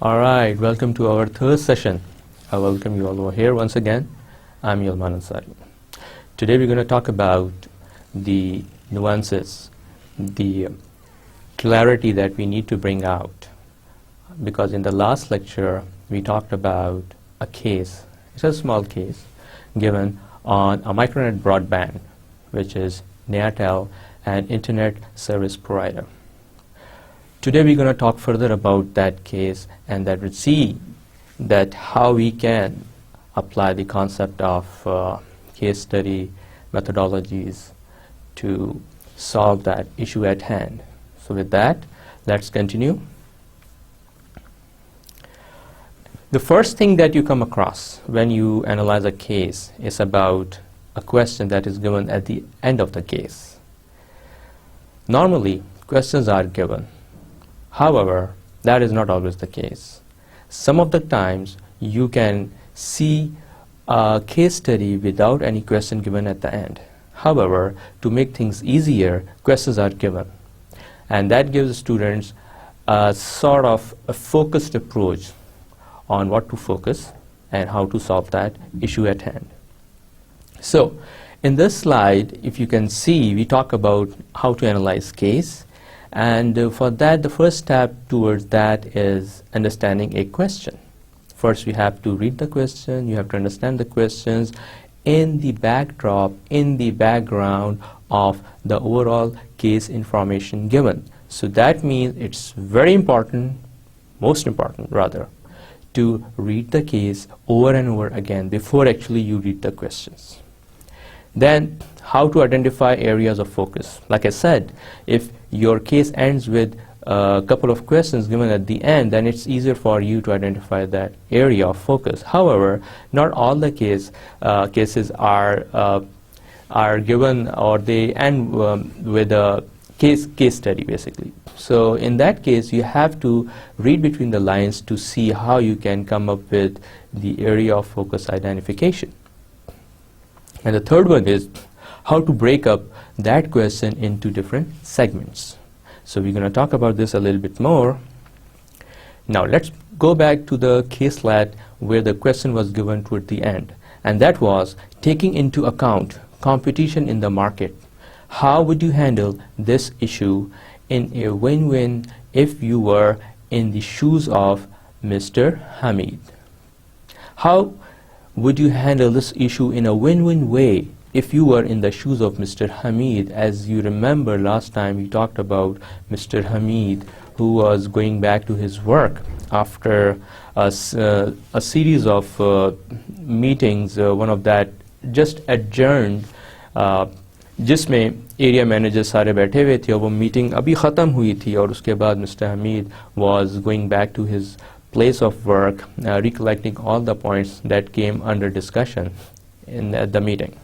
Alright, welcome to our third session. I welcome you all over here once again. I'm Yilman Ansari. Today we're going to talk about the nuances, the clarity that we need to bring out. Because in the last lecture we talked about a case, it's a small case, given on a micronet broadband, which is Nayatel, an internet service provider. Today we're going to talk further about that case and that we'll see that how we can apply the concept of case study methodologies to solve that issue at hand. So with that, let's continue. The first thing that you come across when you analyze a case is about a question that is given at the end of the case. Normally, questions are given. However, that is not always the case. Some of the times you can see a case study without any question given at the end. However, to make things easier, questions are given. And that gives students a sort of a focused approach on what to focus and how to solve that issue at hand. So, in this slide, if you can see, we talk about how to analyze case. And for that, the first step towards that is understanding a question. First, we have to read the question, you have to understand the questions in the backdrop, in the background of the overall case information given. So that means it's very important, most important rather, to read the case over and over again before actually you read the questions. Then, how to identify areas of focus. Like I said, if your case ends with a couple of questions given at the end, then it's easier for you to identify that area of focus. However, not all the cases are given, or they end with a case study basically. So in that case, you have to read between the lines to see how you can come up with the area of focus identification. And the third one is how to break up that question into different segments. So we're going to talk about this a little bit more. Now let's go back to the caselet where the question was given toward the end. And that was taking into account competition in the market. How would you handle this issue in a win-win if you were in the shoes of Mr. Hamid? How would you handle this issue in a win-win way if you were in the shoes of Mr. Hamid? As you remember, last time we talked about Mr. Hamid, who was going back to his work after a series of meetings, one of that just adjourned, जिसमें area manager सारे बैठे हुए थे और वो meeting अभी ख़त्म हुई थी और उसके बाद mister Hamid was going back to his place of work, recollecting all the points that came under discussion in the meeting.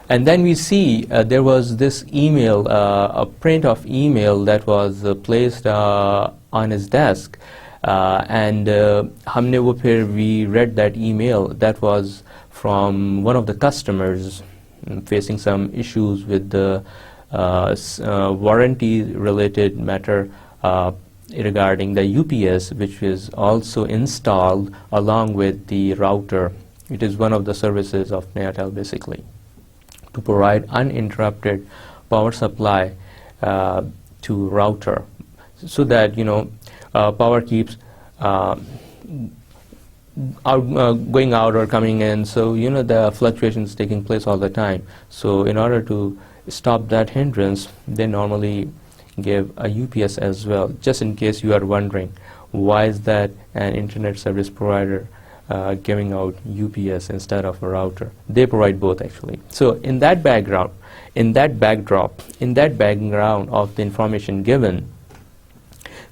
And then we see there was this email, a print of email that was placed on his desk, and हमने वो फिर we read that email that was from one of the customers facing some issues with the warranty related matter regarding the UPS, which is also installed along with the router. It is one of the services of Nayatel basically, to provide uninterrupted power supply to router, so that power keeps going out or coming in. So the fluctuations taking place all the time. So in order to stop that hindrance, they normally give a UPS as well, just in case you are wondering why is that an internet service provider giving out UPS instead of a router. They provide both actually. So in that background, in that backdrop, in that background of the information given,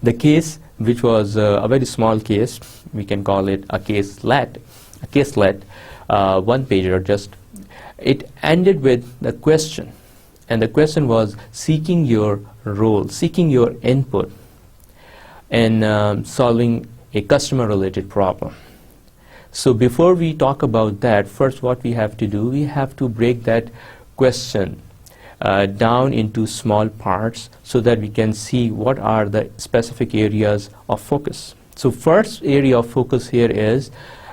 the case, which was a very small case, we can call it a caselet, one pager, just it ended with the question, and the question was seeking your role, seeking your input in solving a customer-related problem. So before we talk about that, first what we have to do, we have to break that question down into small parts so that we can see what are the specific areas of focus. So first area of focus here is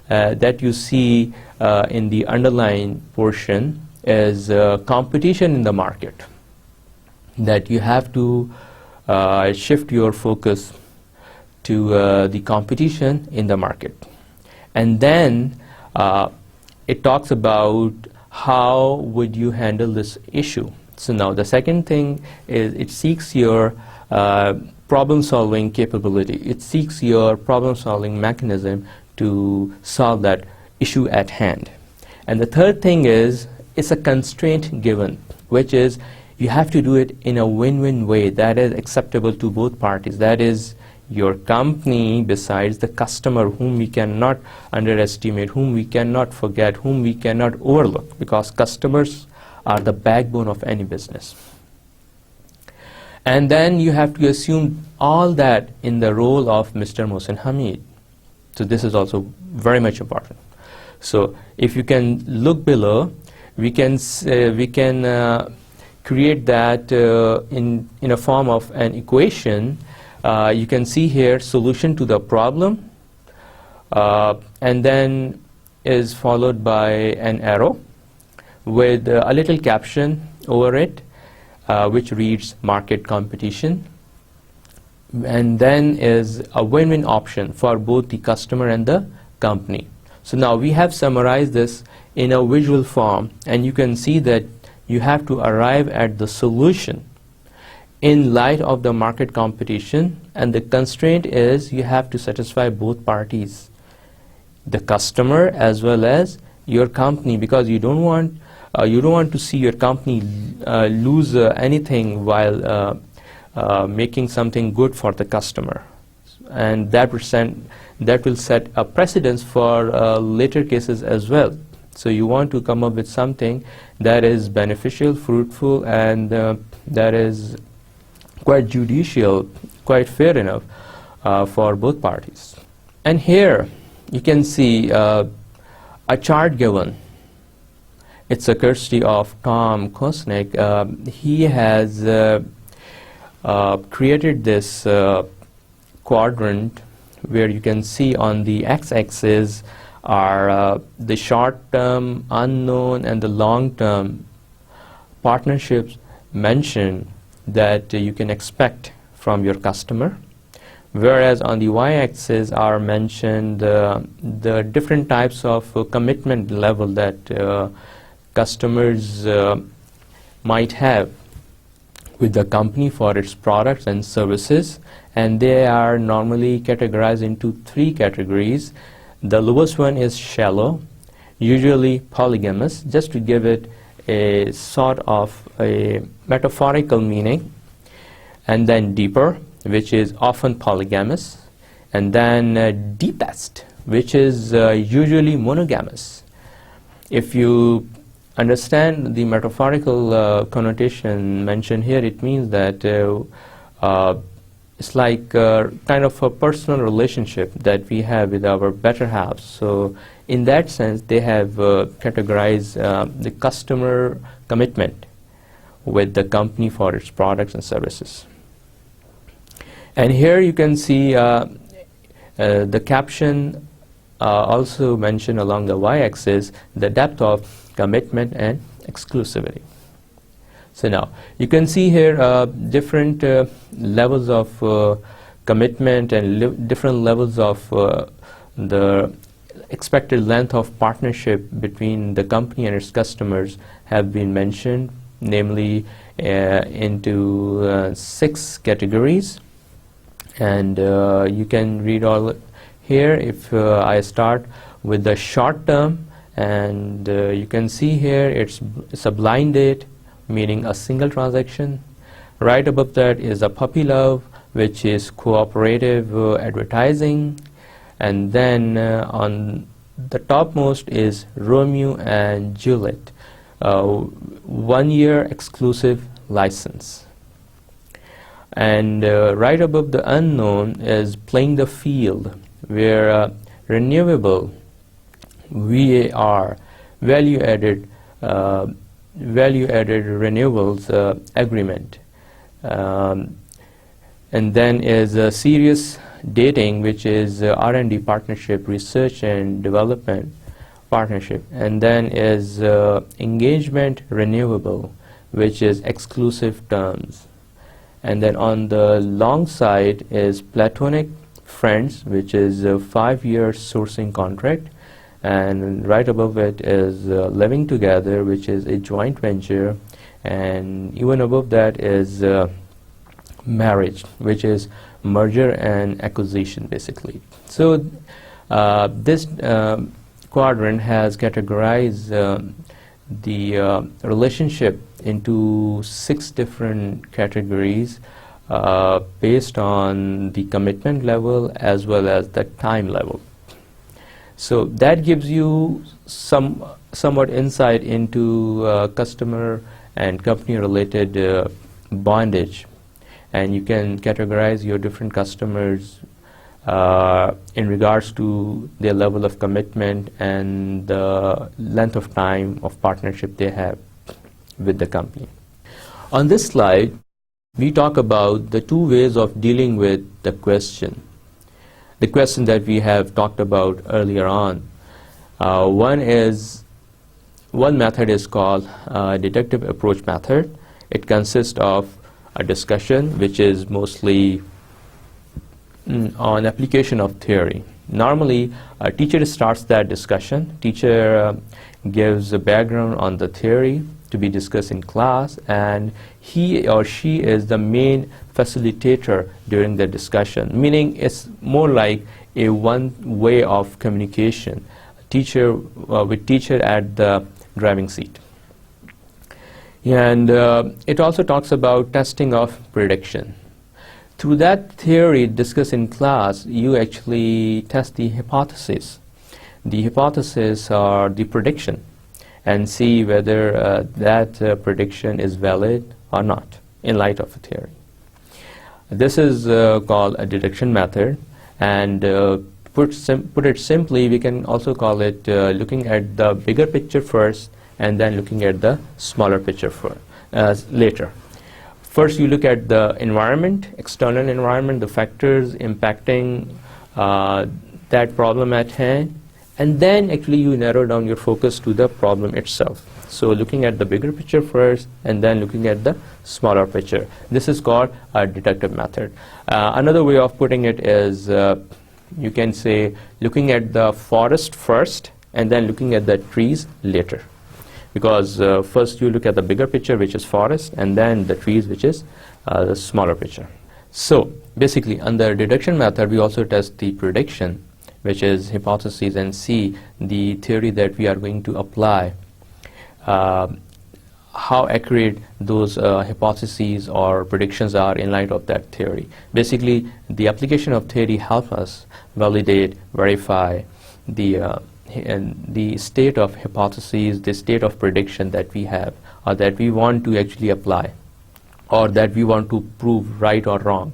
that you see in the underlying portion is competition in the market. That you have to shift your focus to the competition in the market. And then it talks about how would you handle this issue. So now the second thing is it seeks your problem-solving capability. It seeks your problem-solving mechanism to solve that issue at hand. And the third thing is it's a constraint given, which is you have to do it in a win-win way that is acceptable to both parties. That is your company besides the customer, whom we cannot underestimate, whom we cannot forget, whom we cannot overlook, because customers are the backbone of any business. And then you have to assume all that in the role of Mr. Mohsin Hamid. So this is also very much important. So if you can look below, we can create that in a form of an equation. You can see here solution to the problem, and then is followed by an arrow with a little caption over it, which reads market competition, and then is a win-win option for both the customer and the company. So now we have summarized this in a visual form, and you can see that you have to arrive at the solution in light of the market competition, and the constraint is you have to satisfy both parties, the customer as well as your company, because you don't want to see your company lose anything while making something good for the customer, and that will set a precedence for later cases as well. So you want to come up with something that is beneficial, fruitful, and that is quite judicial, quite fair enough for both parties. And here you can see a chart given. It's a courtesy of Tom Kosnick. He has created this quadrant where you can see on the x-axis are the short-term, unknown, and the long-term partnerships mentioned that you can expect from your customer, whereas on the y-axis are mentioned the different types of commitment level that customers might have with the company for its products and services, and they are normally categorized into three categories. The lowest one is shallow, usually polygamous, just to give it a sort of a metaphorical meaning, and then deeper, which is often polygamous, and then deepest, which is usually monogamous. If you understand the metaphorical connotation mentioned here, it means that it's like kind of a personal relationship that we have with our better halves. So in that sense, they have categorized the customer commitment with the company for its products and services. And here you can see the caption also mentioned along the y-axis the depth of commitment and exclusivity. So now you can see here different levels of commitment and different levels of the expected length of partnership between the company and its customers have been mentioned, namely into 6 categories. And you can read all here. If I start with the short term, and you can see here it's a blind date, meaning a single transaction. Right above that is a puppy love, which is cooperative advertising. And then on the topmost is Romeo and Juliet, 1-year exclusive license. And right above the unknown is playing the field, where renewable VAR, value-added renewables agreement. And then is serious dating, which is R&D partnership, research and development partnership. And then is engagement renewable, which is exclusive terms. And then on the long side is platonic friends, which is a 5-year sourcing contract. And right above it is living together, which is a joint venture. And even above that is marriage, which is merger and acquisition, basically. So this quadrant has categorized the relationship into 6 different categories based on the commitment level as well as the time level. So that gives you somewhat insight into customer and company related bondage, and you can categorize your different customers in regards to their level of commitment and the length of time of partnership they have with the company. On this slide, we talk about the 2 ways of dealing with the question that we have talked about earlier on. One method is called deductive approach method. It consists of a discussion, which is mostly on application of theory. Normally, a teacher starts that discussion. Teacher gives a background on the theory to be discussed in class, and he or she is the main facilitator during the discussion, meaning it's more like a one way of communication, teacher with teacher at the driving seat. And it also talks about testing of prediction. Through that theory discussed in class, you actually test the hypothesis. The hypothesis or the prediction, and see whether that prediction is valid or not in light of a theory. This is called a deduction method, and put it simply, we can also call it looking at the bigger picture first and then looking at the smaller picture later. First, you look at the environment, external environment, the factors impacting that problem at hand, and then actually you narrow down your focus to the problem itself. So looking at the bigger picture first and then looking at the smaller picture. This is called a deductive method. Another way of putting it is you can say looking at the forest first and then looking at the trees later. Because first you look at the bigger picture, which is forest, and then the trees, which is the smaller picture. So basically, under deduction method, we also test the prediction, which is hypothesis, and see the theory that we are going to apply, how accurate those hypotheses or predictions are in light of that theory. Basically, the application of theory helps us validate, verify the state of hypotheses, the state of prediction that we have, or that we want to actually apply, or that we want to prove right or wrong.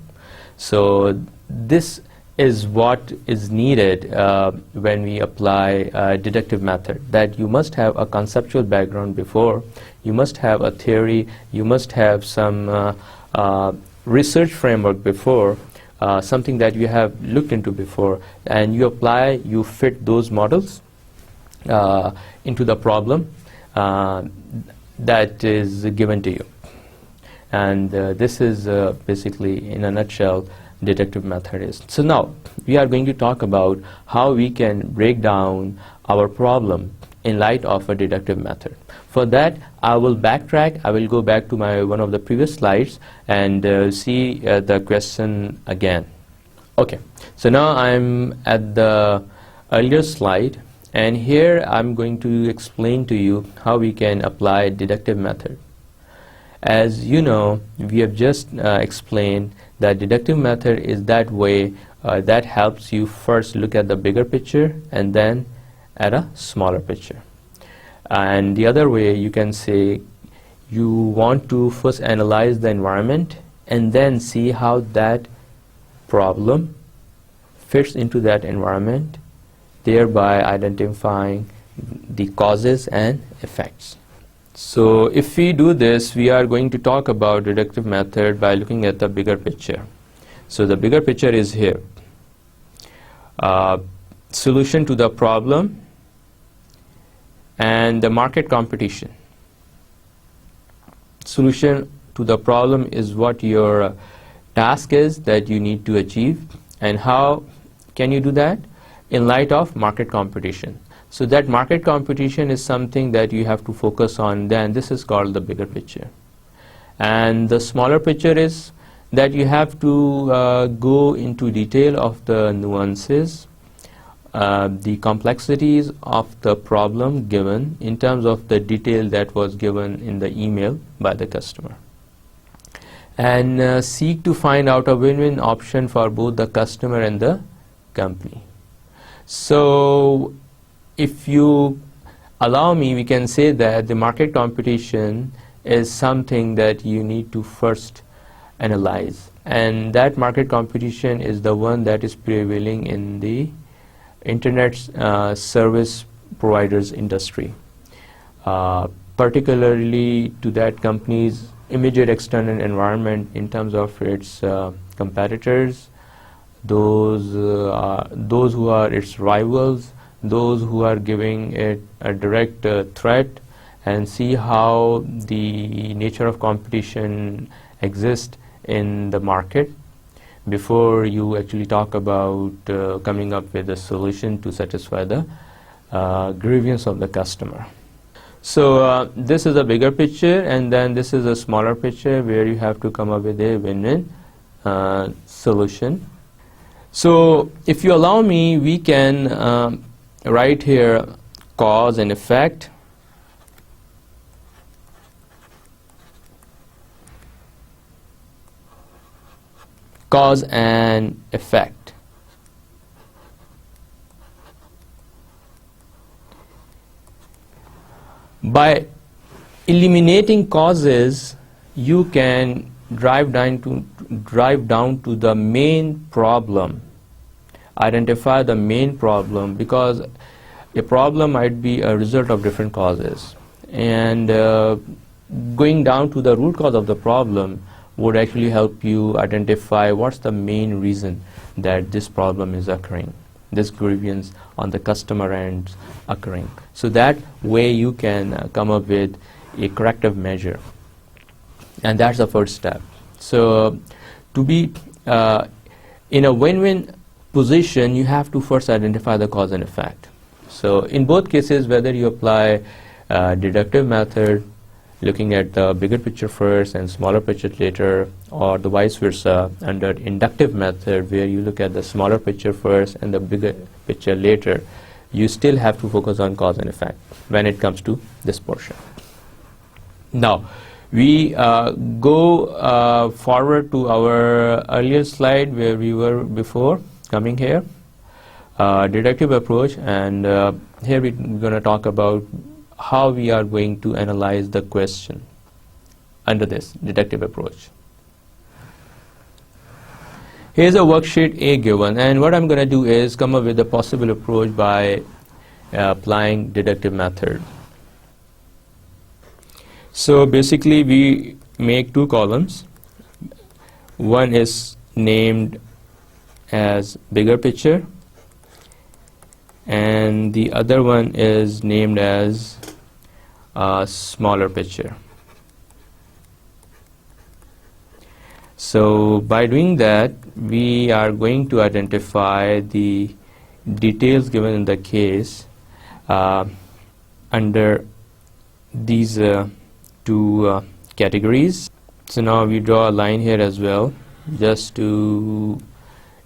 So this is what is needed when we apply a deductive method, that you must have a conceptual background before, you must have a theory, you must have some research framework before, something that you have looked into before, and you apply, you fit those models into the problem that is given to you. And this is basically, in a nutshell, deductive method is. So now we are going to talk about how we can break down our problem in light of a deductive method. For that, I will backtrack. I will go back to one of the previous slides and see the question again. Okay, so now I'm at the earlier slide, and here I'm going to explain to you how we can apply deductive method. As you know, we have just explained that deductive method is that way that helps you first look at the bigger picture and then at a smaller picture. And the other way, you can say you want to first analyze the environment and then see how that problem fits into that environment, thereby identifying the causes and effects. So if we do this, we are going to talk about deductive method by looking at the bigger picture. So the bigger picture is here. Solution to the problem and the market competition. Solution to the problem is what your task is that you need to achieve, and how can you do that? In light of market competition. So that market competition is something that you have to focus on, then this is called the bigger picture. And the smaller picture is that you have to go into detail of the nuances, the complexities of the problem given in terms of the detail that was given in the email by the customer, and seek to find out a win-win option for both the customer and the company. So if you allow me, we can say that the market competition is something that you need to first analyze, and that market competition is the one that is prevailing in the internet service providers industry, particularly to that company's immediate external environment in terms of its competitors, those who are its rivals, those who are giving it a direct threat, and see how the nature of competition exists in the market before you actually talk about coming up with a solution to satisfy the grievance of the customer. So this is a bigger picture, and then this is a smaller picture where you have to come up with a win-win solution. So if you allow me, we can write here cause and effect. Cause and effect. By eliminating causes, you can drive down to the main problem, identify the main problem, because a problem might be a result of different causes, and going down to the root cause of the problem would actually help you identify what's the main reason that this problem is occurring, this grievance on the customer end occurring. So that way you can come up with a corrective measure, and that's the first step. So to be in a win-win position, you have to first identify the cause and effect. So in both cases, whether you apply deductive method, looking at the bigger picture first and smaller picture later, or the vice versa under inductive method where you look at the smaller picture first and the bigger picture later, you still have to focus on cause and effect when it comes to this portion. Now we go forward to our earlier slide where we were before coming here, deductive approach, and here we're going to talk about how we are going to analyze the question under this deductive approach. Here's a worksheet A given, and what I'm going to do is come up with a possible approach by applying deductive method. So basically we make two columns. One is named as bigger picture, and the other one is named as smaller picture. So by doing that, we are going to identify the details given in the case under these two categories. So now we draw a line here as well just to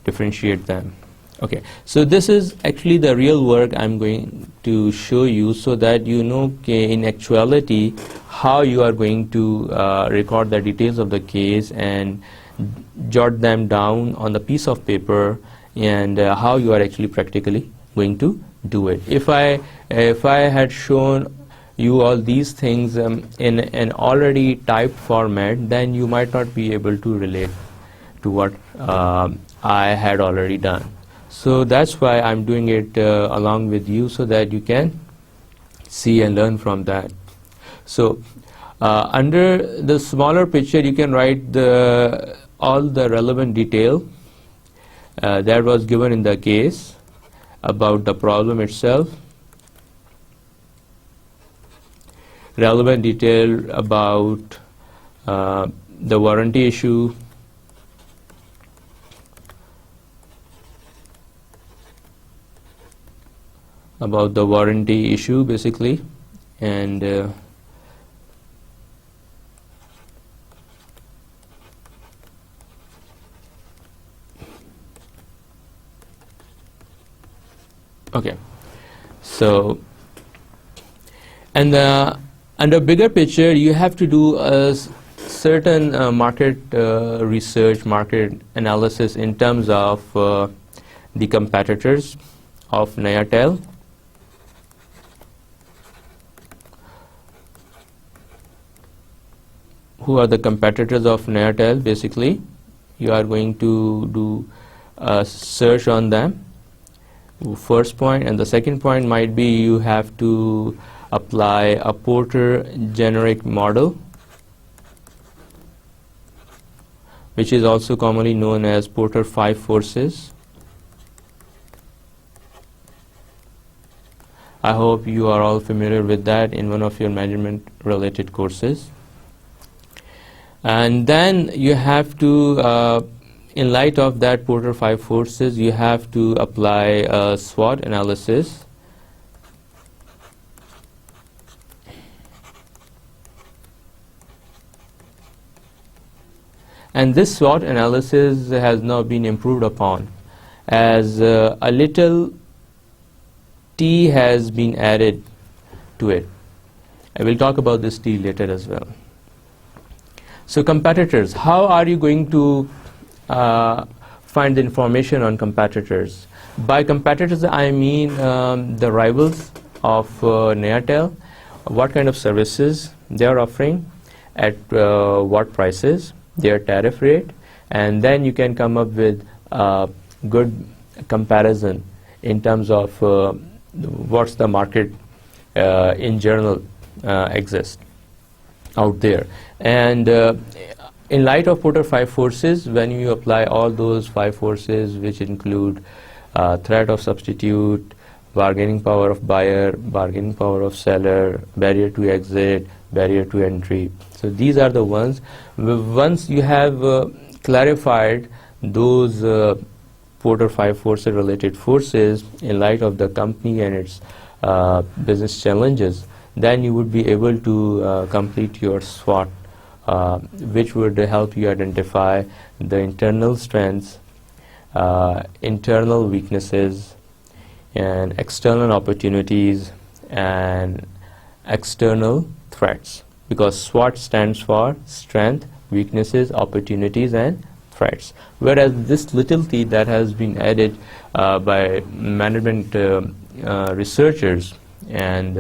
differentiate them. Okay, so this is actually the real work I'm going to show you so that you know in actuality how you are going to record the details of the case and jot them down on the piece of paper, and how you are actually practically going to do it. If I had shown you all these things in an already typed format, then you might not be able to relate to what I had already done. So that's why I'm doing it along with you, so that you can see and learn from that. So under the smaller picture, you can write all the relevant detail that was given in the case about the problem itself, relevant detail about the warranty issue, basically, and okay. So, and under bigger picture, you have to do a certain market research, market analysis in terms of the competitors of Nayatel. Who are the competitors of Nayatel? Basically, you are going to do a search on them. First point, and the second point might be you have to apply a Porter generic model, which is also commonly known as Porter 5 forces. I hope you are all familiar with that in one of your management related courses. And then you have to, in light of that Porter 5 forces, you have to apply a SWOT analysis. And this SWOT analysis has now been improved upon, as a little T has been added to it. I will talk about this T later as well. So competitors, how are you going to find the information on competitors? By competitors, I mean the rivals of Nayatel, what kind of services they are offering, at what prices, their tariff rate, and then you can come up with a good comparison in terms of what's the market in general exists out there. And in light of Porter 5 forces, when you apply all those 5 forces, which include threat of substitute, bargaining power of buyer, bargaining power of seller, barrier to exit, barrier to entry. So these are the ones. Once you have clarified those Porter 5 forces related forces in light of the company and its business challenges, then you would be able to complete your SWOT, which would help you identify the internal strengths, internal weaknesses, and external opportunities and external threats, because SWOT stands for strength, weaknesses, opportunities, and threats. Whereas this little t that has been added by management researchers, and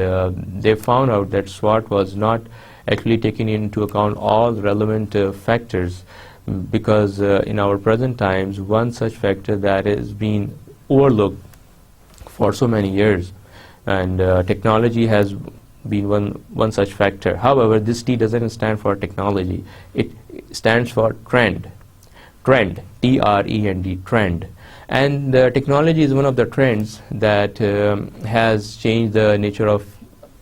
they found out that SWOT was not actually taking into account all relevant factors, because in our present times, one such factor that is being overlooked for so many years, and technology has been one such factor. However, this T doesn't stand for technology. It stands for trend. Trend, T-R-E-N-D, trend. And technology is one of the trends that has changed the nature of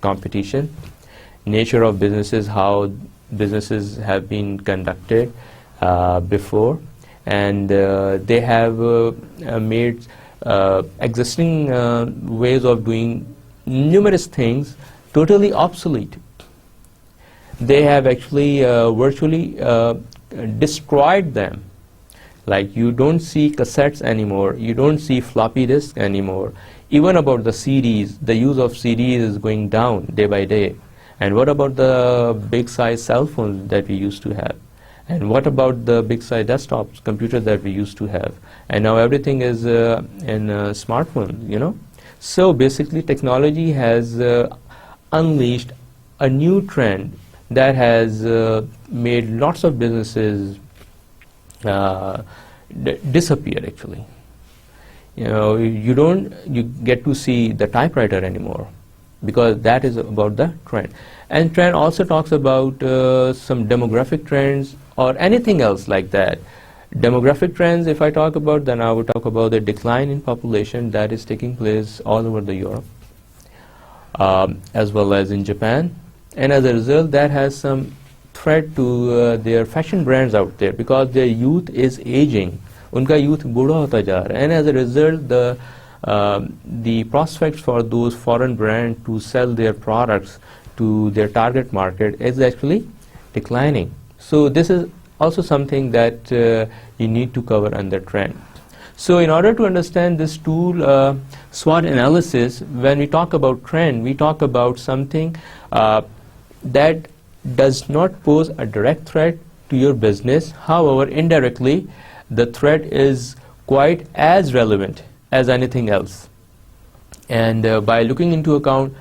competition, nature of businesses, how businesses have been conducted before, and they have made existing ways of doing numerous things totally obsolete. They have actually virtually destroyed them. Like, you don't see cassettes anymore, you don't see floppy disk anymore. Even about the CDs, the use of CDs is going down day by day. And what about the big size cell phones that we used to have? And what about the big size desktops, computers that we used to have? And now everything is in smartphones, you know. So basically technology has unleashed a new trend that has made lots of businesses disappear actually. You get to see the typewriter anymore because that is about the trend. And trend also talks about some demographic trends or anything else like that. Demographic trends, if I talk about, then I would talk about the decline in population that is taking place all over the Europe, as well as in Japan. And as a result, that has some threat to their fashion brands out there because their youth is aging. Unka youth budha hota ja raha hai. And as a result, the prospects for those foreign brands to sell their products to their target market is actually declining. So this is also something that you need to cover under trend. So in order to understand this tool, SWOT analysis, when we talk about trend, we talk about something that does not pose a direct threat to your business. However, indirectly, the threat is quite as relevant as anything else. And by looking into account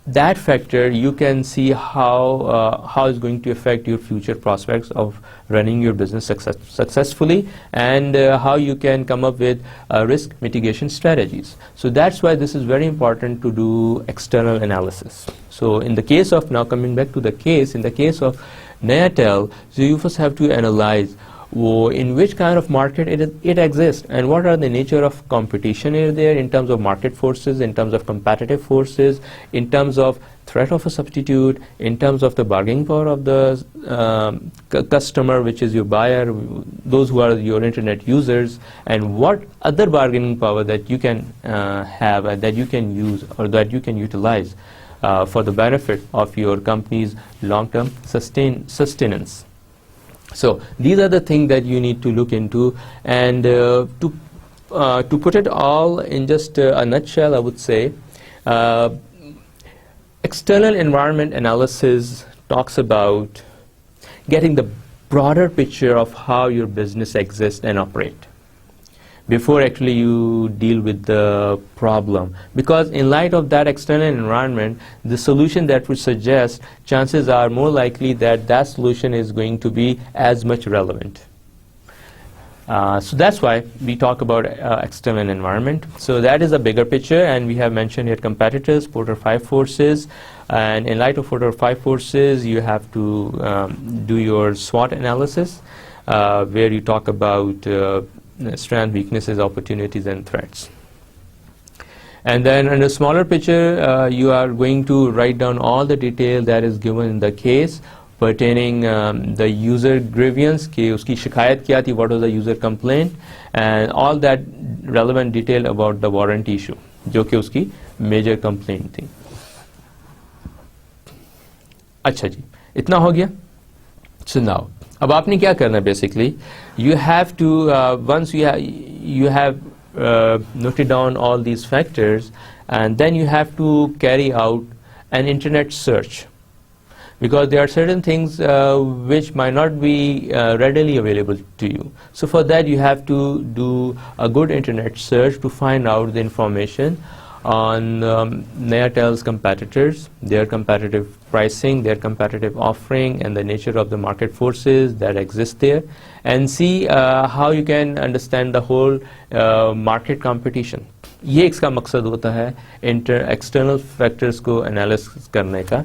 that factor, you can see how it's going to affect your future prospects of running your business successfully, and how you can come up with risk mitigation strategies. So that's why this is very important to do external analysis. So in the case of, now coming back to the case, in the case of Nayatel, so you first have to analyze in which kind of market it exists, and what are the nature of competition there in terms of market forces, in terms of competitive forces, in terms of threat of a substitute, in terms of the bargaining power of the customer, which is your buyer, those who are your internet users, and what other bargaining power that you can have, that you can use or that you can utilize for the benefit of your company's long-term sustenance. So these are the things that you need to look into, and to put it all in just a nutshell, I would say external environment analysis talks about getting the broader picture of how your business exists and operate before actually you deal with the problem, because in light of that external environment, the solution that we suggest, chances are more likely that that solution is going to be as much relevant. So that's why we talk about external environment. So that is a bigger picture, and we have mentioned here competitors, Porter 5 forces, and in light of Porter 5 forces, you have to do your SWOT analysis, where you talk about strengths, weaknesses, opportunities, and threats. And then in a smaller picture, you are going to write down all the detail that is given in the case pertaining the user grievance, कि उसकी शिकायत क्या थी, what was the user complaint, and all that relevant detail about the warranty issue, जो कि उसकी major complaint थी. अच्छा जी, इतना हो गया. So now, अब आपने क्या करना है basically? You have to, once you have noted down all these factors, and then you have to carry out an internet search, because there are certain things which might not be readily available to you. So for that you have to do a good internet search to find out the information on Nayatel's competitors, their competitive pricing, their competitive offering, and the nature of the market forces that exist there, and see how you can understand the whole market competition. ये इसका मकसद होता है external factors को analysis करने का.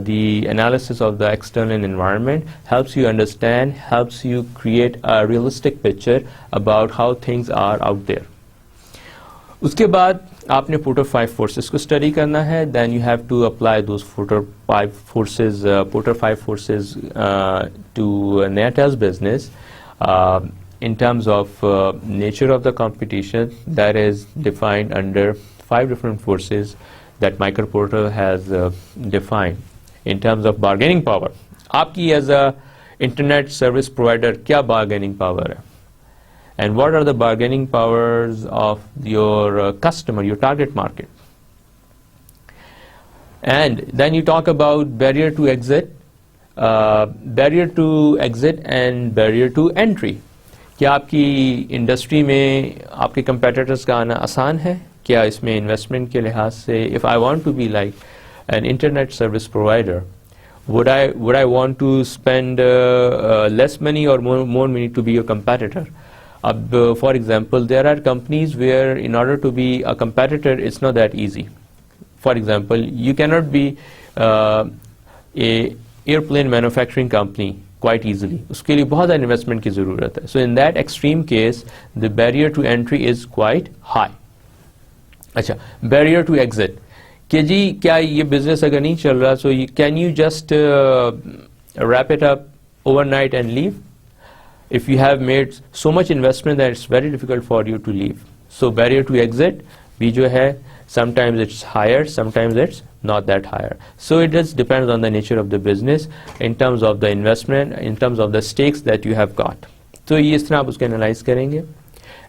The analysis of the external environment helps you understand, helps you create a realistic picture about how things are out there. उसके बाद आपने Porter 5 forces को study करना है. Then you have to apply those Porter 5 forces to Nayatel's business in terms of nature of the competition that is defined under 5 different forces that Michael Porter has defined. In terms of bargaining power, आपकी as a internet service provider क्या bargaining power है? And what are the bargaining powers of your customer, your target market? And then you talk about barrier to exit and barrier to entry. क्या आपकी industry में आपके competitors का आना आसान है? क्या इसमें investment के लिहाज से, if I want to be like an internet service provider, would I want to spend less money or more money to be a competitor? For example, there are companies where in order to be a competitor, it's not that easy. For example, you cannot be a airplane manufacturing company quite easily. उसके लिए बहुत ज़्यादा investment की ज़रूरत है. So in that extreme case, the barrier to entry is quite high. अच्छा, barrier to exit. कि जी क्या ये business अगर नहीं चल रहा, so can you just wrap it up overnight and leave? If you have made so much investment that it's very difficult for you to leave. So barrier to exit भी जो है, sometimes it's higher, sometimes it's not that higher. So it just depends on the nature of the business in terms of the investment, in terms of the stakes that you have got. So ये इस तरह आप उसको analyze करेंगे.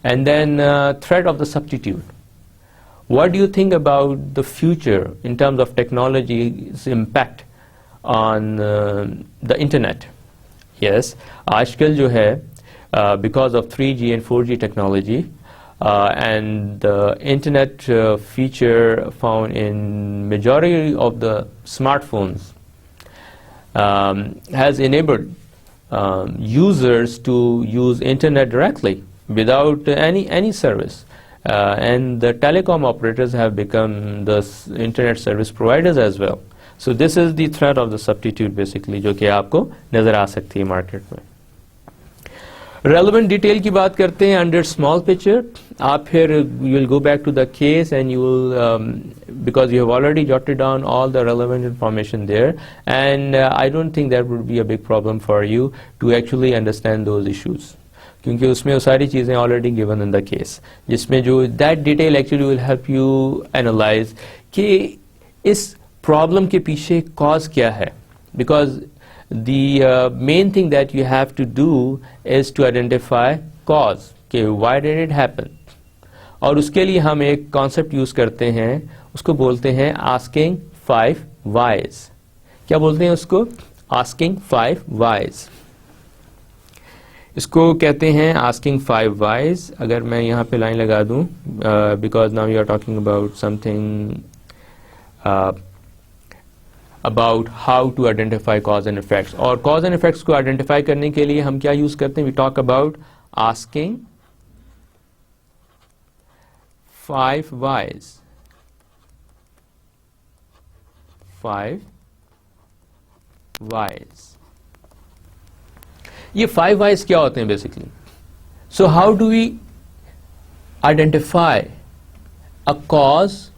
And then threat of the substitute. What do you think about the future in terms of technology's impact on the internet? Yes, आजकल जो है because of 3G and 4G technology and the internet feature found in majority of the smartphones has enabled users to use internet directly without any service. And the telecom operators have become the internet service providers as well. So this is the threat of the substitute basically, जो कि आपको नजर आ सकती है market में. Relevant detail की बात करते हैं under small picture. आप फिर you will go back to the case and you will because you have already jotted down all the relevant information there, and I don't think that would be a big problem for you to actually understand those issues. क्योंकि उसमें वो सारी चीज़ें already given in the case, जिसमें जो that detail actually will help you analyze कि इस problem के पीछे cause क्या है, because the main thing that you have to do is to identify cause, कि why did it happen, और उसके लिए हम एक concept use करते हैं, उसको बोलते हैं asking 5 whys. क्या बोलते हैं उसको? Asking 5 whys. इसको कहते हैं asking 5 whys. अगर मैं यहाँ पे लाइन लगा दूँ because now you are talking about something about how to identify cause and effects. और cause and effects को identify करने के लिए हम क्या use करते हैं? We talk about asking 5 whys. 5 whys. ये 5 whys क्या होते हैं basically? So how do we identify a cause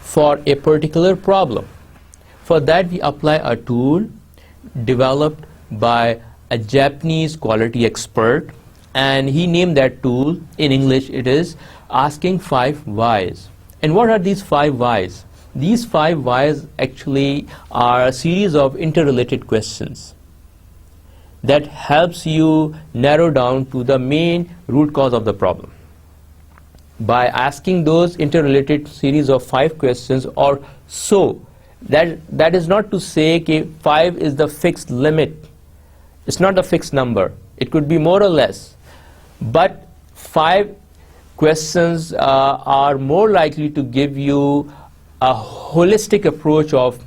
for a particular problem? For that we apply a tool developed by a Japanese quality expert, and he named that tool, in English it is asking 5 whys. And what are these 5 whys? These 5 whys actually are a series of interrelated questions that helps you narrow down to the main root cause of the problem. By asking those interrelated series of 5 questions or so, that is not to say that 5 is the fixed limit. It's not a fixed number. It could be more or less. But 5 questions are more likely to give you a holistic approach of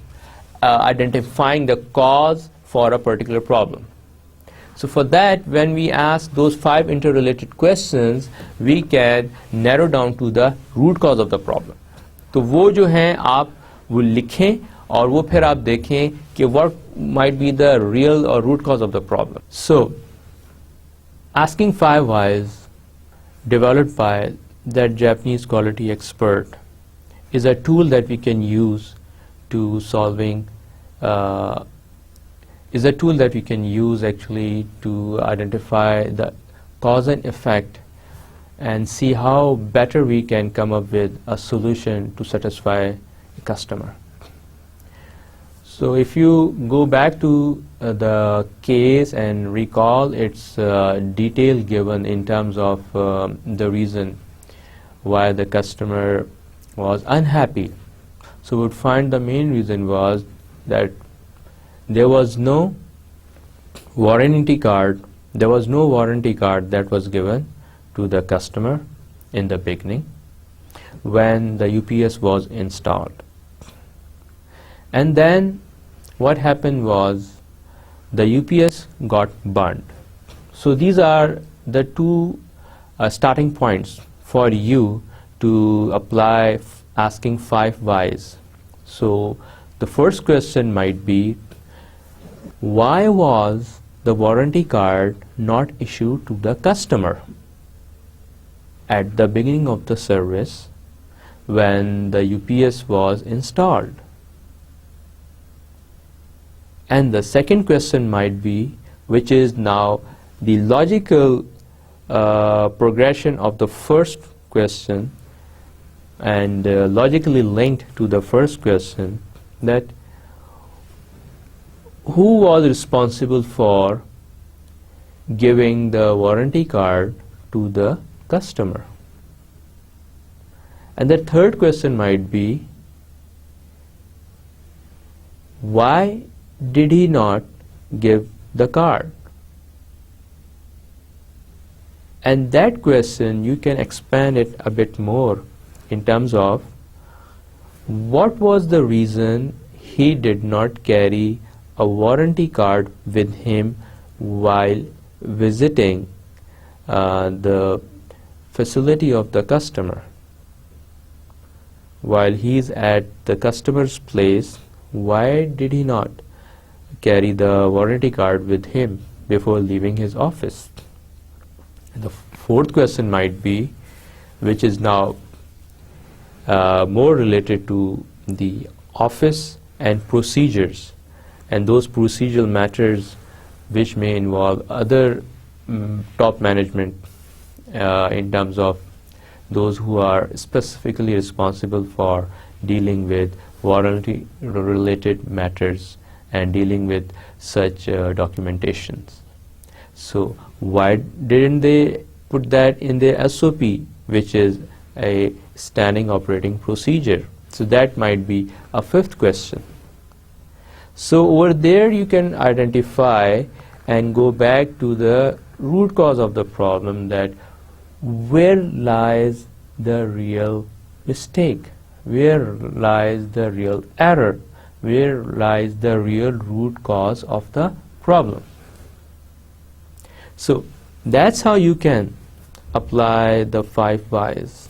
identifying the cause for a particular problem. So for that, when we ask those 5 interrelated questions, we can narrow down to the root cause of the problem. तो वो जो हैं आप वो लिखें और वो फिर आप देखें कि what might be the real or root cause of the problem. So asking 5 whys developed by that Japanese quality expert is a tool that we can use to solving actually to identify the cause and effect and see how better we can come up with a solution to satisfy a customer. So if you go back to the case and recall its detail given in terms of the reason why the customer was unhappy, so we would find the main reason was that there was no warranty card that was given to the customer in the beginning when the UPS was installed. And then what happened was the UPS got burned. So these are the two starting points for you to apply asking 5 whys. So the first question might be, why was the warranty card not issued to the customer at the beginning of the service when the UPS was installed? And the second question might be, which is now the logical progression of the first question and logically linked to the first question, that who was responsible for giving the warranty card to the customer? And the third question might be, why did he not give the card? And that question you can expand it a bit more in terms of what was the reason he did not carry a warranty card with him while visiting the facility of the customer. While he is at the customer's place, why did he not carry the warranty card with him before leaving his office? And the fourth question might be, which is now more related to the office and procedures, and those procedural matters which may involve other top management in terms of those who are specifically responsible for dealing with warranty related matters and dealing with such documentations. So why didn't they put that in their SOP, which is a standing operating procedure? So that might be a fifth question. So over there you can identify and go back to the root cause of the problem, that where lies the real mistake, where lies the real error, where lies the real root cause of the problem. So that's how you can apply the 5 whys.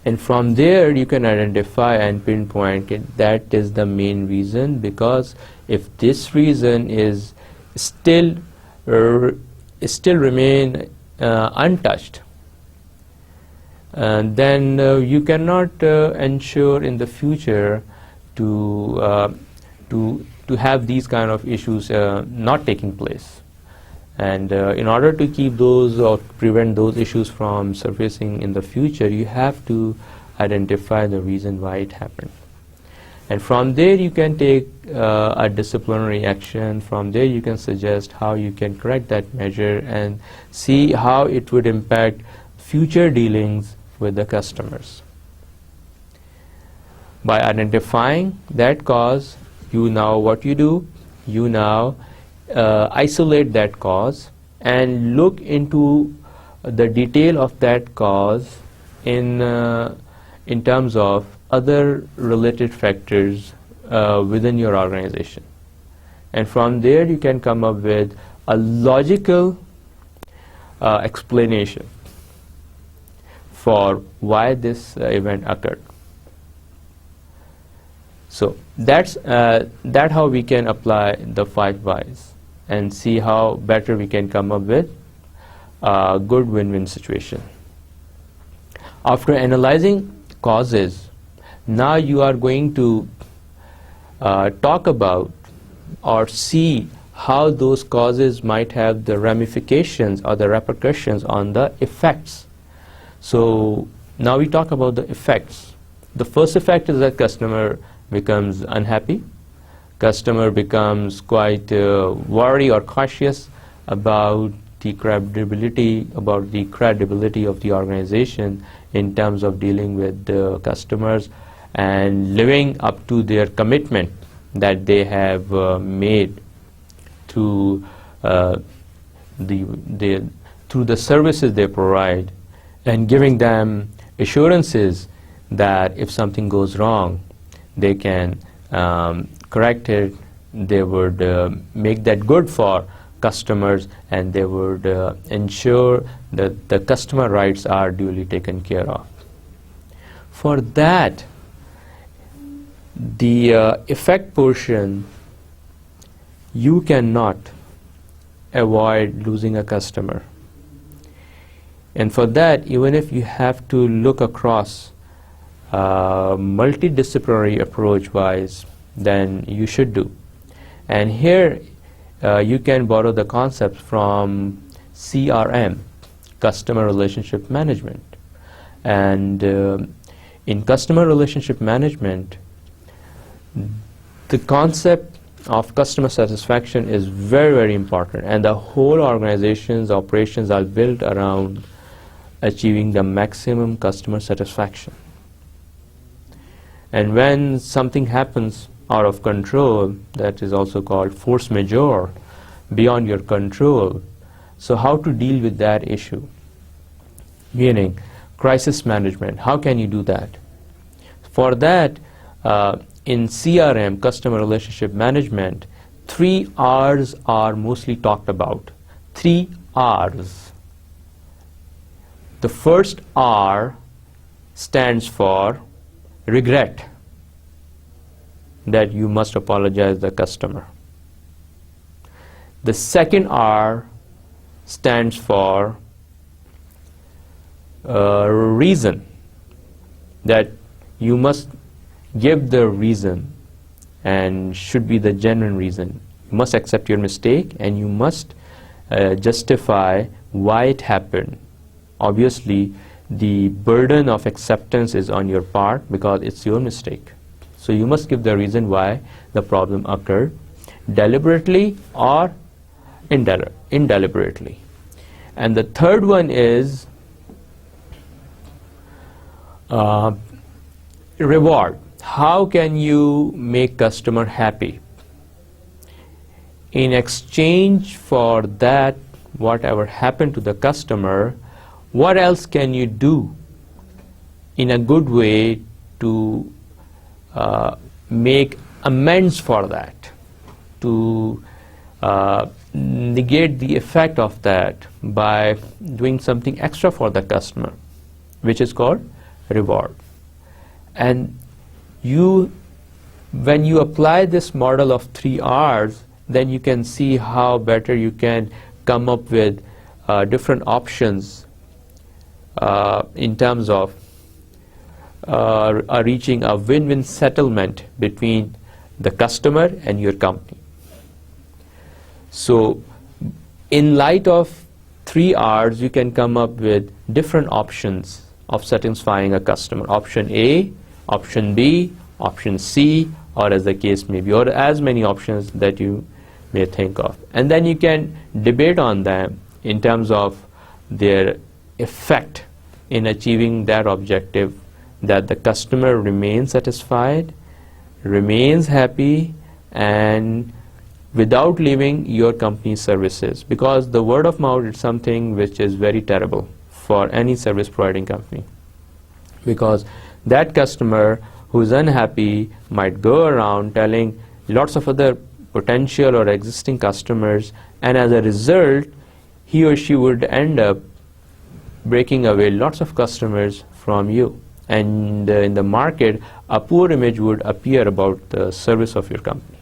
And from there you can identify and pinpoint it, that is the main reason, because if this reason is still remain untouched, then you cannot ensure in the future to have these kind of issues not taking place. And in order to keep those or prevent those issues from surfacing in the future, you have to identify the reason why it happened. And from there you can take a disciplinary action. From there you can suggest how you can correct that measure and see how it would impact future dealings with the customers. By identifying that cause, you now what you do, you now isolate that cause and look into the detail of that cause in terms of other related factors within your organization. And from there you can come up with a logical explanation for why this event occurred. So that's how we can apply the 5 whys and see how better we can come up with a good win-win situation. After analyzing causes, now you are going to talk about or see how those causes might have the ramifications or the repercussions on the effects. So now we talk about the effects. The first effect is that customer becomes unhappy. Customer becomes quite worried or cautious about the credibility of the organization in terms of dealing with the customers and living up to their commitment that they have made through the services they provide, and giving them assurances that if something goes wrong, they can correct it, they would make that good for customers, and they would ensure that the customer rights are duly taken care of. For that, the effect portion, you cannot avoid losing a customer. And for that, even if you have to look across multidisciplinary approach-wise, then you should do. And here you can borrow the concepts from CRM, Customer Relationship Management. And in Customer Relationship Management, the concept of customer satisfaction is very, very important, and the whole organization's operations are built around achieving the maximum customer satisfaction. And when something happens out of control, that is also called force majeure, beyond your control. So how to deal with that issue? Meaning, crisis management, how can you do that? For that, in CRM, Customer Relationship Management, 3 R's are mostly talked about. 3 R's. The first R stands for regret, that you must apologize to the customer. The second R stands for reason, that you must give the reason, and should be the genuine reason. You must accept your mistake, and you must justify why it happened. Obviously, the burden of acceptance is on your part because it's your mistake. So you must give the reason why the problem occurred, deliberately or indeliberately. And the third one is reward. How can you make customer happy? In exchange for that, whatever happened to the customer, what else can you do in a good way to make amends for that, to negate the effect of that by doing something extra for the customer, which is called reward. And when you apply this model of 3 R's, then you can see how better you can come up with different options in terms of reaching a win-win settlement between the customer and your company. So in light of 3 R's, you can come up with different options of satisfying a customer. Option A, option B, option C, or as the case may be, or as many options that you may think of. And then you can debate on them in terms of their effect in achieving that objective, that the customer remains satisfied, remains happy, and without leaving your company's services. Because the word of mouth is something which is very terrible for any service providing company. Because that customer who's unhappy might go around telling lots of other potential or existing customers, and as a result, he or she would end up breaking away lots of customers from you. And in the market, a poor image would appear about the service of your company.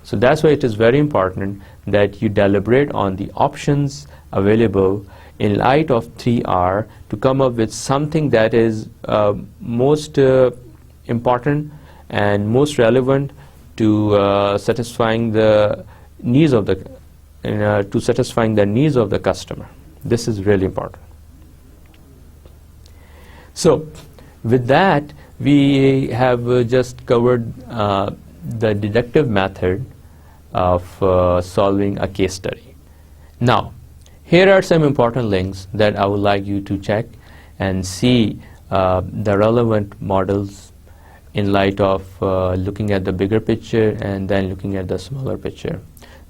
So that's why it is very important that you deliberate on the options available in light of 3R to come up with something that is most important and most relevant to satisfying the needs of the customer. This is really important. So with that, we have just covered the deductive method of solving a case study. Now, here are some important links that I would like you to check and see the relevant models in light of looking at the bigger picture and then looking at the smaller picture.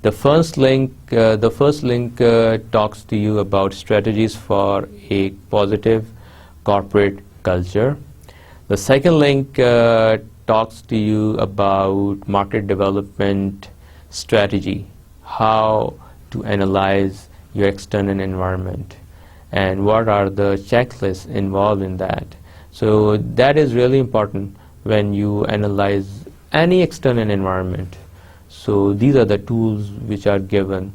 The first link talks to you about strategies for a positive corporate culture. The second link talks to you about market development strategy, how to analyze your external environment, and what are the checklists involved in that. So that is really important when you analyze any external environment. So these are the tools which are given.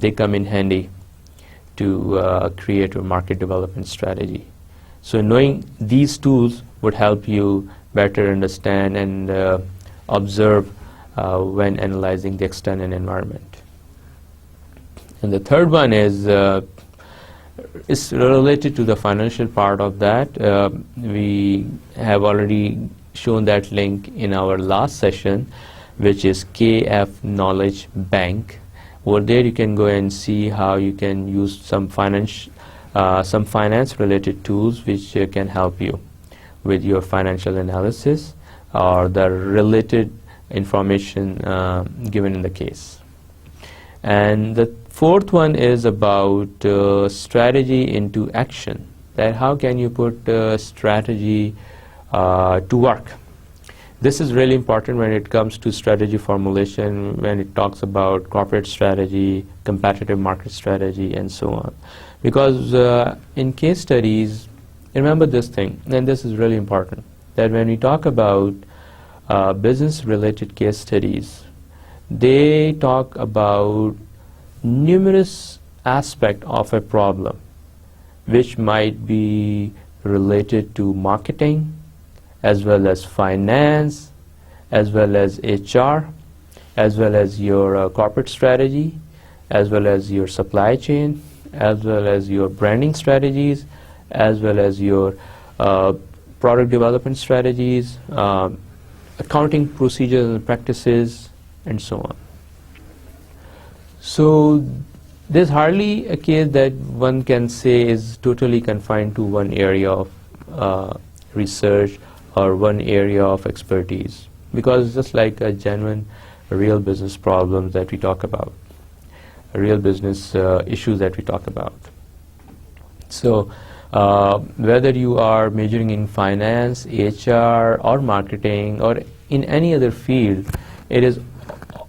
They come in handy to create a market development strategy. So knowing these tools would help you better understand and observe when analyzing the external environment. And the third one is related to the financial part of that. We have already shown that link in our last session, which is KF Knowledge Bank. Over there you can go and see how you can use some finance related tools which can help you with your financial analysis or the related information given in the case. And the fourth one is about strategy into action. That how can you put strategy to work? This is really important when it comes to strategy formulation, when it talks about corporate strategy, competitive market strategy, and so on. Because in case studies, remember this thing, and this is really important, that when we talk about business-related case studies, they talk about numerous aspects of a problem, which might be related to marketing, as well as finance, as well as HR, as well as your corporate strategy, as well as your supply chain, as well as your branding strategies, as well as your product development strategies, accounting procedures and practices, and so on. So there's hardly a case that one can say is totally confined to one area of research or one area of expertise, because it's just like a genuine real business problems that we talk about, real business issues that we talk about. So whether you are majoring in finance, HR, or marketing, or in any other field, it is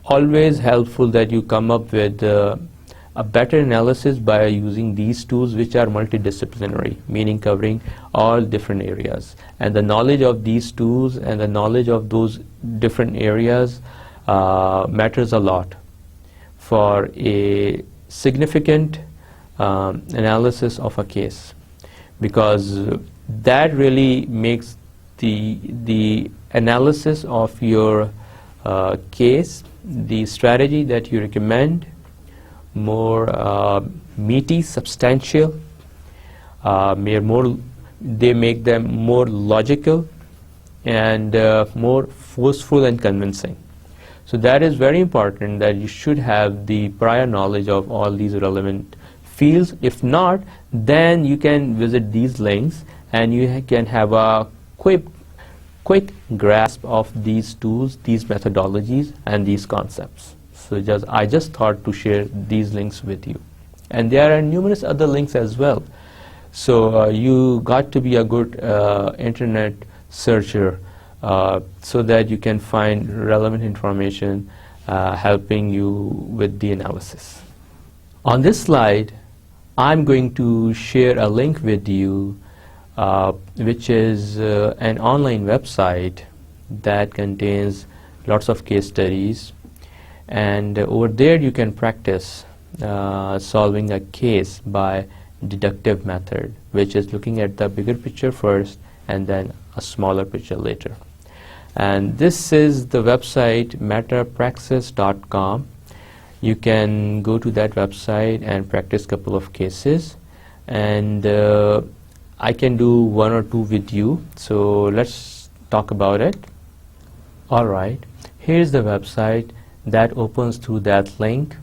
always helpful that you come up with a better analysis by using these tools, which are multidisciplinary, meaning covering all different areas. And the knowledge of these tools and the knowledge of those different areas matters a lot for a significant analysis of a case, because that really makes the analysis of your case, the strategy that you recommend, more meaty, substantial, they make them more logical and more forceful and convincing. So that is very important, that you should have the prior knowledge of all these relevant fields. If not, then you can visit these links and you can have a quick grasp of these tools, these methodologies, and these concepts. So I just thought to share these links with you. And there are numerous other links as well. So you got to be a good internet searcher so that you can find relevant information helping you with the analysis. On this slide, I'm going to share a link with you which is an online website that contains lots of case studies, and over there you can practice solving a case by deductive method, which is looking at the bigger picture first and then a smaller picture later. And this is the website metapraxis.com. You can go to that website and practice a couple of cases, and I can do one or two with you. So let's talk about it. All right, here's the website that opens through that link,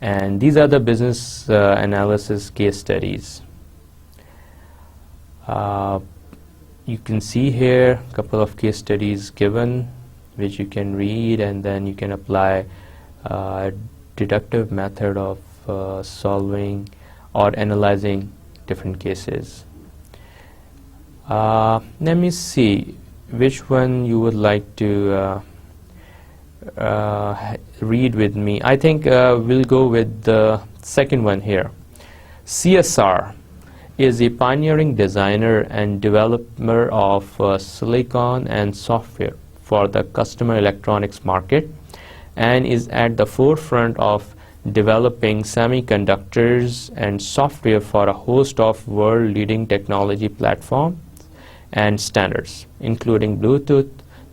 and these are the business analysis case studies. You can see here a couple of case studies given, which you can read, and then you can apply a deductive method of solving or analyzing different cases. Let me see which one you would like to read with me. I think we'll go with the second one here. CSR is a pioneering designer and developer of silicon and software for the consumer electronics market, and is at the forefront of developing semiconductors and software for a host of world-leading technology platforms and standards, including Bluetooth,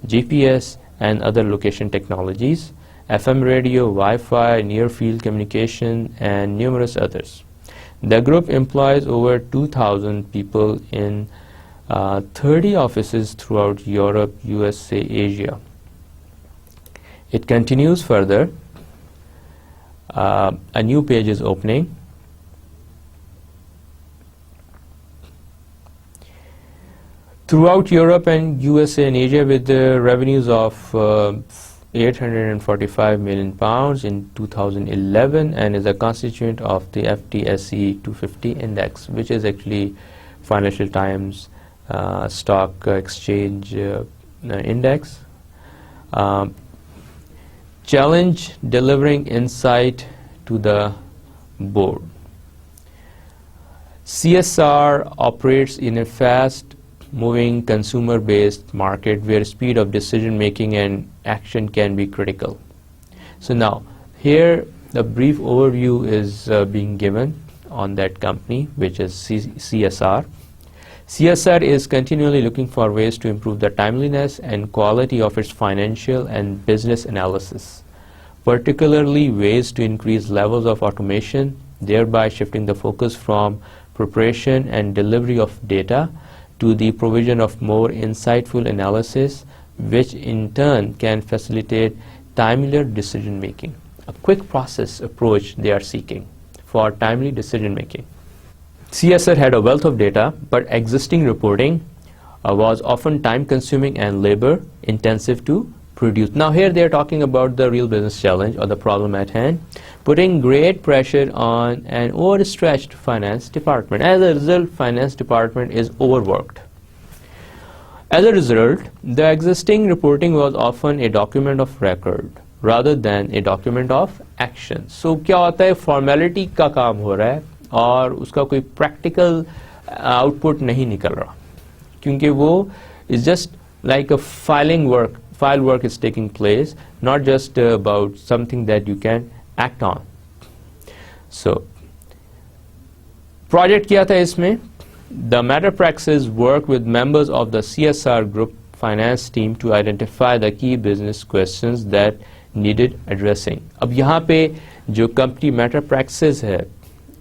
GPS, and other location technologies, FM radio, Wi-Fi, near-field communication, and numerous others. The group employs over 2,000 people in 30 offices throughout Europe, USA, Asia. It continues further. A new page is opening. Throughout Europe and USA and Asia, with the revenues of 845 million pounds in 2011, and is a constituent of the FTSE 250 index, which is actually Financial Times stock exchange index. Challenge delivering insight to the board. CSR operates in a fast-moving consumer-based market where speed of decision-making and action can be critical. So now, here the brief overview is being given on that company, which is CSR. CSR is continually looking for ways to improve the timeliness and quality of its financial and business analysis, particularly ways to increase levels of automation, thereby shifting the focus from preparation and delivery of data to the provision of more insightful analysis, which in turn can facilitate timelier decision making. A quick process approach they are seeking for timely decision making. CSR had a wealth of data, but existing reporting was often time consuming and labor intensive to produce. Now here they are talking about the real business challenge or the problem at hand, putting great pressure on an overstretched finance department. As a result, finance department is overworked. As a result, the existing reporting was often a document of record rather than a document of action. So क्या होता है, formality का काम हो रहा है और उसका कोई practical output नहीं निकल रहा, क्योंकि वो is just like a file work is taking place, not just about something that you can act on. So project क्या था इसमें? The matter practices work with members of the CSR group finance team to identify the key business questions that needed addressing. अब यहाँ पे जो company matter practices है,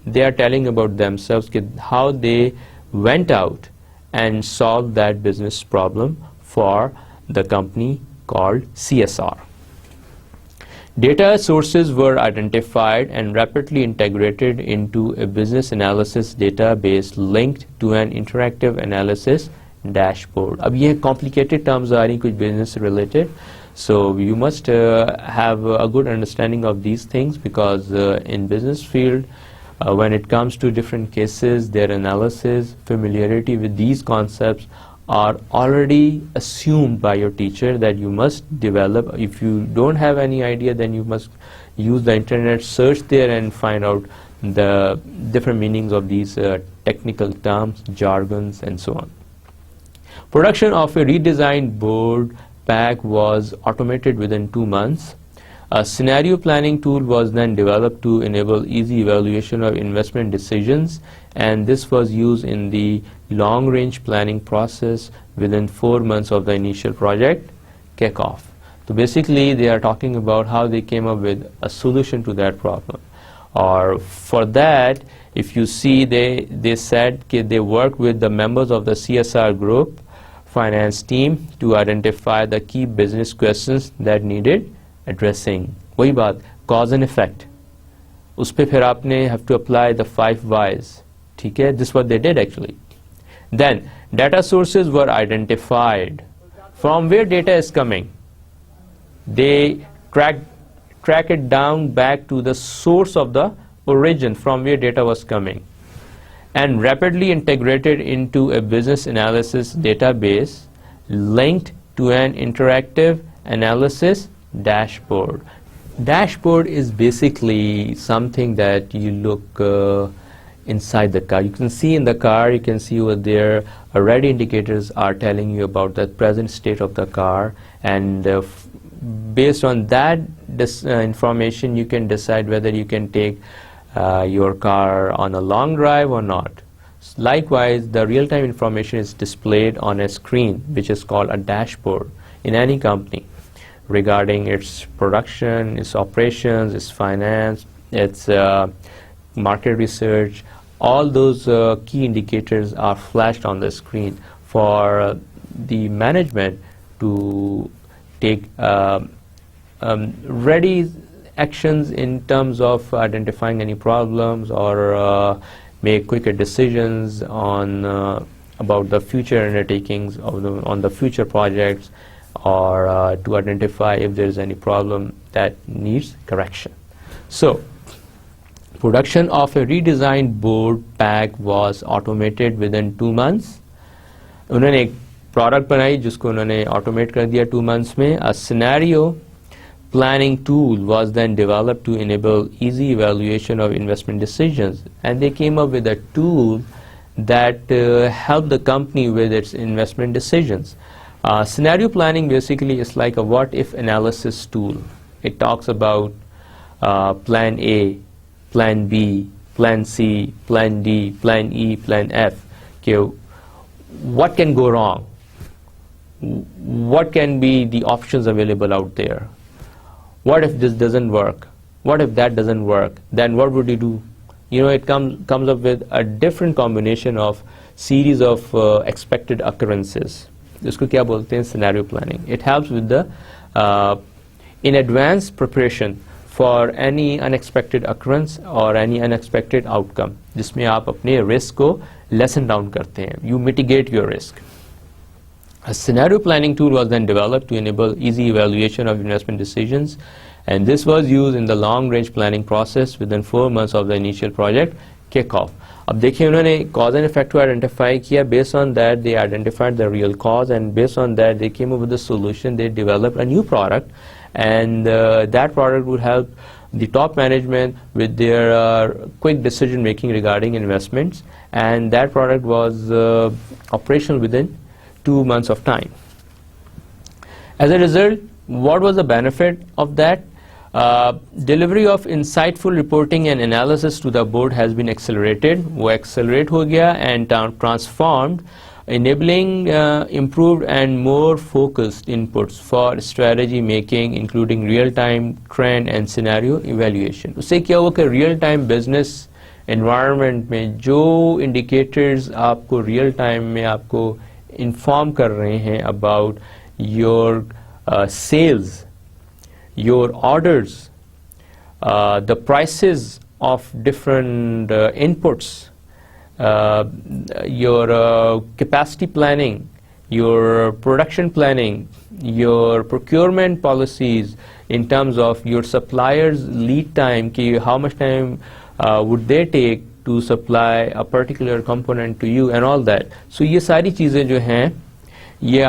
they are telling about themselves how they went out and solved that business problem for the company called CSR. Data sources were identified and rapidly integrated into a business analysis database linked to an interactive analysis dashboard. अब ये complicated terms आ रही कुछ business related, so you must have a good understanding of these things, because in business field, when it comes to different cases, their analysis, familiarity with these concepts are already assumed by your teacher that you must develop. If you don't have any idea, then you must use the internet, search there and find out the different meanings of these technical terms, jargons, and so on. Production of a redesigned board pack was automated within 2 months. A scenario planning tool was then developed to enable easy evaluation of investment decisions, and this was used in the long-range planning process within 4 months of the initial project kickoff. So basically they are talking about how they came up with a solution to that problem. Or for that, if you see, they said they worked with the members of the CSR group finance team to identify the key business questions that needed addressing. वही बात, cause and effect. उस पे फिर आपने have to apply the 5 whys. ठीक है? This is what they did actually. Then data sources were identified. From where data is coming, they track it down back to the source of the origin from where data was coming. and rapidly integrated into a business analysis database linked to an interactive analysis dashboard. Dashboard is basically something that you look inside the car. You can see in the car, you can see over there, red indicators are telling you about the present state of the car, and based on that information, you can decide whether you can take your car on a long drive or not. Likewise, the real-time information is displayed on a screen, which is called a dashboard in any company, regarding its production, its operations, its finance, its market research. All those key indicators are flashed on the screen for the management to take ready actions in terms of identifying any problems or make quicker decisions on about the future undertakings on the future projects, or to identify if there is any problem that needs correction. So, production of a redesigned board pack was automated within 2 months. उन्होंने एक product बनाई जिसको उन्होंने automate कर दिया 2 months में. A scenario planning tool was then developed to enable easy evaluation of investment decisions, and they came up with a tool that helped the company with its investment decisions. Scenario planning basically is like a what-if analysis tool. It talks about plan A, plan B, plan C, plan D, plan E, plan F. Okay, what can go wrong? What can be the options available out there? What if this doesn't work? What if that doesn't work? Then what would you do? You know, it comes up with a different combination of series of expected occurrences. इसको क्या बोलते हैं? Scenario planning. It helps with the in advance preparation for any unexpected occurrence or any unexpected outcome, जिसमें आप अपने risk को lessen down करते हैं. You mitigate your risk. A scenario planning tool was then developed to enable easy evaluation of investment decisions, and this was used in the long-range planning process within 4 months of the initial project kickoff. अब देखिए उन्होंने cause and effect को identify किया. Based on that, they identified the real cause, and based on that, they came up with a solution. They developed a new product, and that product would help the top management with their quick decision making regarding investments, and that product was operational within 2 months of time. As a result, what was the benefit of that? Delivery of insightful reporting and analysis to the board has been accelerated. वो accelerate हो गया and transformed, enabling improved and more focused inputs for strategy making, including real-time trend and scenario evaluation. उससे क्या हुआ कि real-time business environment में जो indicators आपको real-time में आपको inform कर रहे हैं about your sales, your orders, the prices of different inputs, your capacity planning, your production planning, your procurement policies in terms of your suppliers' lead time, ki how much time would they take to supply a particular component to you and all that. So ये सारी चीज़ें जो हैं ये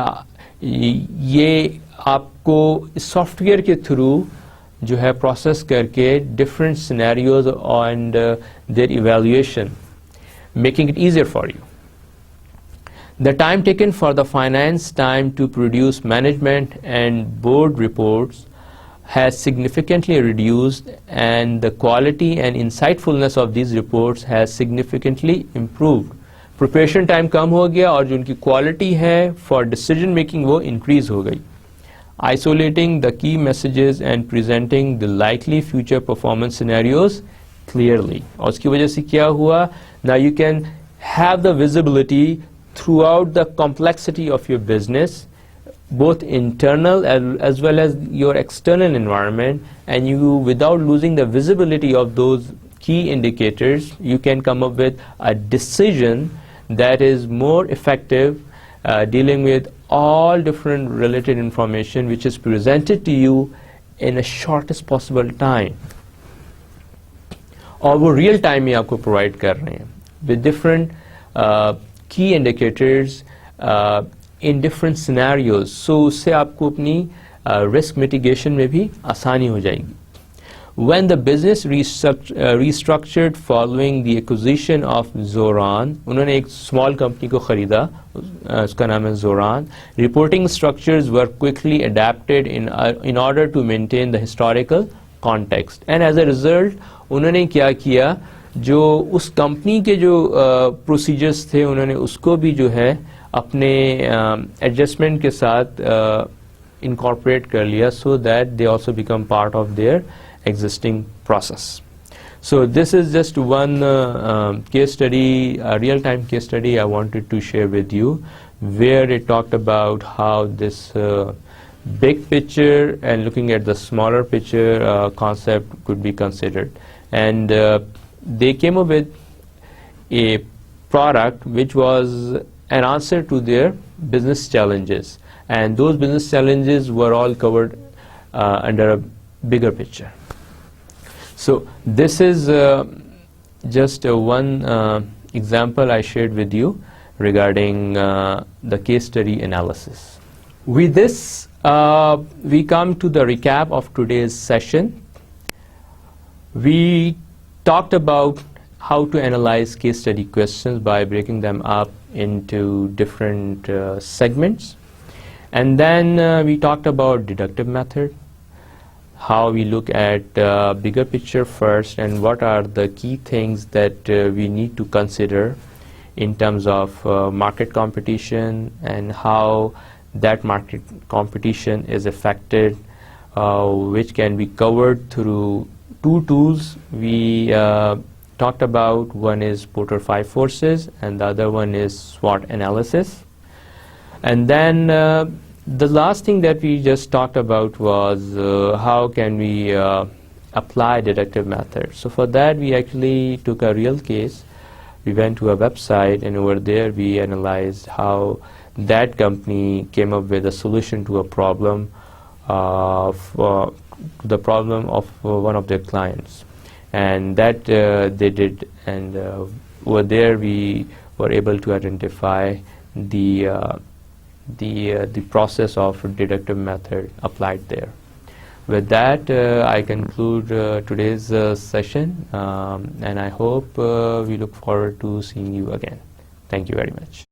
आपको software के through जो है प्रोसेस करके different scenarios and their evaluation, making it easier for you. The time taken for the finance time to produce management and board reports has significantly reduced, and the quality and insightfulness of these reports has significantly improved. Preparation time कम हो गया और जो उनकी quality है for decision making वो increase हो गई. Isolating the key messages and presenting the likely future performance scenarios clearly. और उसकी वजह से क्या हुआ? Now you can have the visibility throughout the complexity of your business, both internal as well as your external environment, and you, without losing the visibility of those key indicators, you can come up with a decision that is more effective, dealing with all different related information which is presented to you in the shortest possible time. और वो real time में आपको provide कर रहे हैं. with different key indicators in different scenarios. So उससे आपको अपनी risk mitigation में भी आसानी हो जाएगी. When the business restructured following the acquisition of Zoran, उन्होंने एक small company को खरीदा, उसका नाम है Zoran. Reporting structures were quickly adapted in order to maintain the historical context. And as a result, उन्होंने क्या किया, जो उस कंपनी के जो procedures थे, उन्होंने उसको भी जो है अपने adjustment के साथ incorporate कर लिया, so that they also become part of their existing process. So this is just one case study, a real-time case study I wanted to share with you, where it talked about how this big picture and looking at the smaller picture concept could be considered. And they came up with a product which was an answer to their business challenges, and those business challenges were all covered under a bigger picture. So this is just one example I shared with you regarding the case study analysis. With this, we come to the recap of today's session. We talked about how to analyze case study questions by breaking them up into different segments. And then we talked about deductive method, how we look at bigger picture first, and what are the key things that we need to consider in terms of market competition, and how that market competition is affected, which can be covered through two tools we talked about. One is Porter 5 forces, and the other one is SWOT analysis. And then the last thing that we just talked about was how can we apply deductive method. So for that, we actually took a real case. We went to a website, and over there we analyzed how that company came up with a solution to a problem, the problem of one of their clients, and that they did. And over there we were able to identify the process of deductive method applied there. With that, I conclude today's session, and I hope we look forward to seeing you again. Thank you very much.